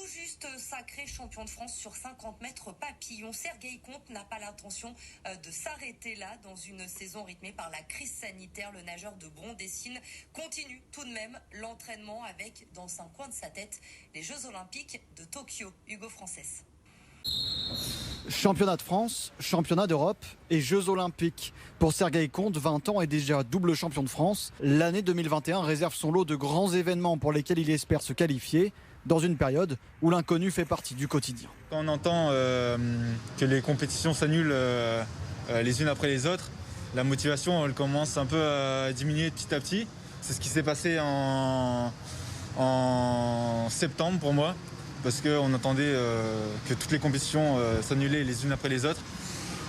juste sacré champion de France sur 50 mètres papillon, Sergueï Comte n'a pas l'intention de s'arrêter là. Dans une saison rythmée par la crise sanitaire, le nageur de Bron-Dessines continue tout de même l'entraînement avec, dans un coin de sa tête, les Jeux Olympiques de Tokyo. Hugo Frances. Championnat de France, championnat d'Europe et Jeux Olympiques. Pour Sergueï Comte, 20 ans et déjà double champion de France, l'année 2021 réserve son lot de grands événements pour lesquels il espère se qualifier dans une période où l'inconnu fait partie du quotidien. Quand on entend que les compétitions s'annulent les unes après les autres, la motivation elle commence un peu à diminuer petit à petit. C'est ce qui s'est passé en septembre pour moi, parce qu'on attendait que toutes les compétitions s'annulaient les unes après les autres.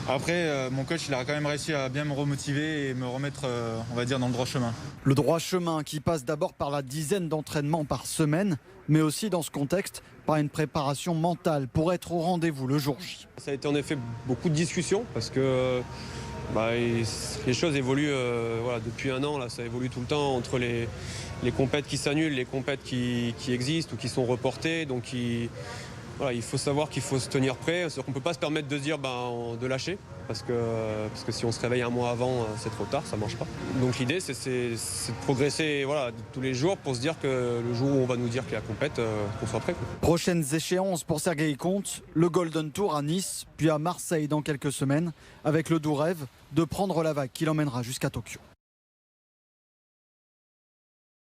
Après, mon coach il a quand même réussi à bien me remotiver et me remettre, on va dire, dans le droit chemin. Le droit chemin qui passe d'abord par la dizaine d'entraînements par semaine, mais aussi dans ce contexte par une préparation mentale pour être au rendez-vous le jour J. Ça a été en effet beaucoup de discussions parce que les choses évoluent depuis un an. Là, ça évolue tout le temps entre les compètes qui s'annulent, les compètes qui existent ou qui sont reportées. Donc il faut savoir qu'il faut se tenir prêt. C'est-à-dire qu'on ne peut pas se permettre de se dire de lâcher parce que si on se réveille un mois avant, c'est trop tard, ça ne marche pas. Donc l'idée, c'est de progresser tous les jours pour se dire que le jour où on va nous dire qu'il y a compète, qu'on soit prêt. Prochaines échéances pour Sergueï Comte, le Golden Tour à Nice, puis à Marseille dans quelques semaines, avec le doux rêve de prendre la vague qui l'emmènera jusqu'à Tokyo.